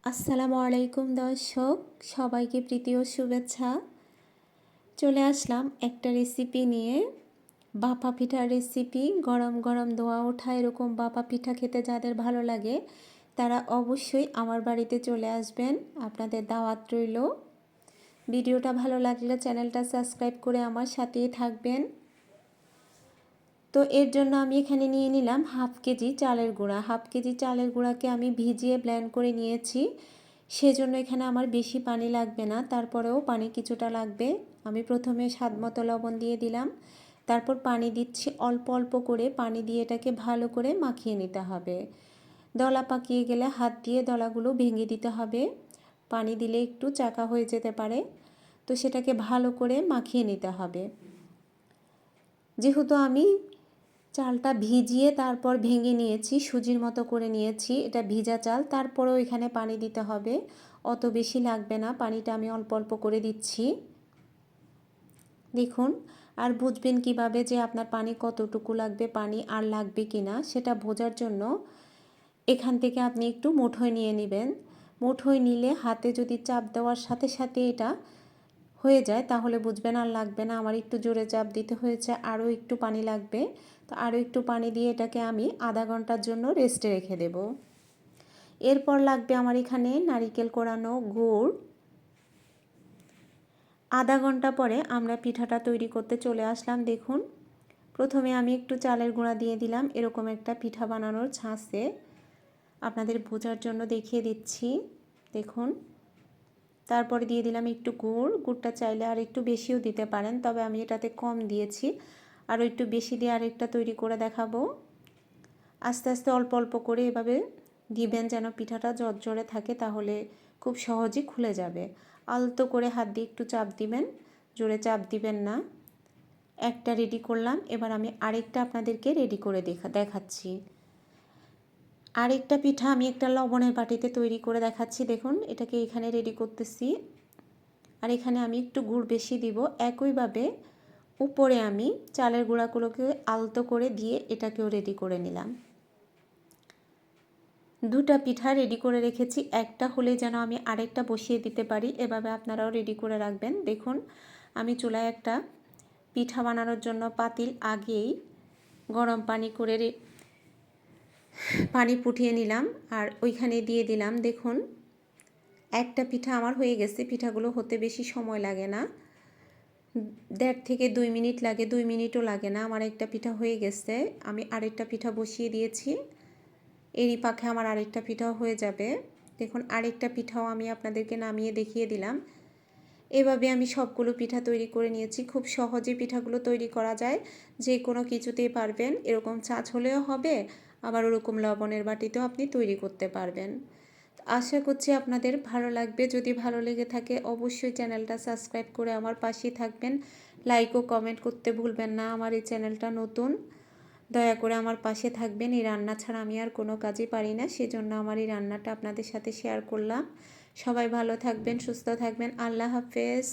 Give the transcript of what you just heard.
আসসালামু আলাইকুম দর্শক, সবাইকে প্রীতি ও শুভেচ্ছা। চলে আসলাম একটা রেসিপি নিয়ে, ভাপা পিঠার রেসিপি। গরম গরম ধোয়া ওঠা এরকম ভাপা পিঠা খেতে যাদের ভালো লাগে তারা অবশ্যই আমার বাড়িতে চলে আসবেন, আপনাদের দাওয়াত রইল। ভিডিওটা ভালো লাগলে চ্যানেলটা সাবস্ক্রাইব করে আমার সাথেই থাকবেন। তো এর জন্য আমি এখানে নিয়ে নিলাম হাফ কেজি চালের গুঁড়া। হাফ কেজি চালের গুঁড়াকে আমি ভিজিয়ে ব্লেন্ড করে নিয়েছি, সেজন্য এখানে আমার বেশি পানি লাগবে না, তারপরেও পানি কিছুটা লাগবে। আমি প্রথমে স্বাদ মতো লবণ দিয়ে দিলাম, তারপর পানি দিচ্ছি অল্প অল্প করে। পানি দিয়ে এটাকে ভালো করে মাখিয়ে নিতে হবে। দলা পাকিয়ে গেলে হাত দিয়ে দলাগুলো ভেঙে দিতে হবে, পানি দিলে একটু চাকা হয়ে যেতে পারে। তো সেটাকে ভালো করে মাখিয়ে নিতে হবে। যেহেতু আমি চালটা ভিজিয়ে তারপর ভেঙে নিয়েছি, সুজির মতো করে নিয়েছি, এটা ভিজা চাল, তারপরেও এখানে পানি দিতে হবে। অত বেশি লাগবে না, পানিটা আমি অল্প অল্প করে দিচ্ছি। দেখুন, আর বুঝবেন কিভাবে যে আপনার পানি কতটুকু লাগবে, পানি আর লাগবে কি না সেটা বোঝার জন্য এখান থেকে আপনি একটু মুঠোয় নিয়ে নেবেন। মুঠোয় নিলে হাতে যদি চাপ দেওয়ার সাথে সাথে এটা হয়ে যায় তাহলে বুঝবেন আর লাগবে না। আমার একটু জোরে চাপ দিতে হয়েছে, আরও একটু পানি লাগবে। তো আরও একটু পানি দিয়ে এটাকে আমি আধা ঘন্টার জন্য রেস্টে রেখে দেব। এরপর লাগবে আমার এখানে নারিকেল কোড়ানো গুড়। আধা ঘন্টা পরে আমরা পিঠাটা তৈরি করতে চলে আসলাম। দেখুন, প্রথমে আমি একটু চালের গুঁড়া দিয়ে দিলাম এরকম একটা পিঠা বানানোর ছাঁচে, আপনাদের বোঝার জন্য দেখিয়ে দিচ্ছি। দেখুন, তারপরে দিয়ে দিলাম একটু গুড়। গুড়টা চাইলে আর একটু বেশিও দিতে পারেন, তবে আমি এটাতে কম দিয়েছি। আরও একটু বেশি দিয়ে আরেকটা তৈরি করে দেখাবো। আস্তে আস্তে অল্প অল্প করে এভাবে দিবেন যেন পিঠাটা ঝরঝরে থাকে, তাহলে খুব সহজেই খুলে যাবে। আলতো করে হাত দিয়ে একটু চাপ দিবেন, জোরে চাপ দিবেন না। একটা রেডি করলাম, এবার আমি আরেকটা আপনাদেরকে রেডি করে দেখাচ্ছি। আরেকটা পিঠা আমি একটা লবণের বাটিতে তৈরি করে দেখাচ্ছি। দেখুন, এটাকে এখানে রেডি করতেছি, আর এখানে আমি একটু গুড় বেশি দিব। একইভাবে উপরে আমি চালের গুঁড়াগুলোকে আলতো করে দিয়ে এটাকেও রেডি করে নিলাম। দুটা পিঠা রেডি করে রেখেছি, একটা হলে যেন আমি আরেকটা বসিয়ে দিতে পারি। এভাবে আপনারাও রেডি করে রাখবেন। দেখুন, আমি চুলায় একটা পিঠা বানানোর জন্য পাতিল আগেই গরম পানি করে পানি ফুটিয়ে নিলাম, আর ওইখানে দিয়ে দিলাম। দেখুন, একটা পিঠা আমার হয়ে গেছে। পিঠাগুলো হতে বেশি সময় লাগে না, 1.5 থেকে 2 মিনিট লাগে, 2 মিনিটও লাগে না। আমার একটা পিঠা হয়ে গেছে, আমি আরেকটা পিঠা বসিয়ে দিয়েছি। এরই পাখে আমার আরেকটা পিঠাও হয়ে যাবে। দেখুন, আরেকটা পিঠাও আমি আপনাদেরকে নামিয়ে দেখিয়ে দিলাম। এভাবে আমি সবগুলো পিঠা তৈরি করে নিয়েছি। খুব সহজে পিঠাগুলো তৈরি করা যায়, যে কোনো কিছুতেই পারবেন। এরকম ছাঁচ হলেও হবে, আবার ওরকম লবণের বাটিতেও আপনি তৈরি করতে পারবেন। আশা করছি আপনাদের ভালো লাগবে। যদি ভালো লেগে থাকে অবশ্যই চ্যানেলটা সাবস্ক্রাইব করে আমার পাশেই থাকবেন। লাইক ও কমেন্ট করতে ভুলবেন না। আমার এই চ্যানেলটা নতুন, দয়া করে আমার পাশে থাকবেন। এই রান্না ছাড়া আমি আর কোনো কাজই পারি না, সেজন্য আমার এই রান্নাটা আপনাদের সাথে শেয়ার করলাম। সবাই ভালো থাকবেন, সুস্থ থাকবেন। আল্লাহ হাফেজ।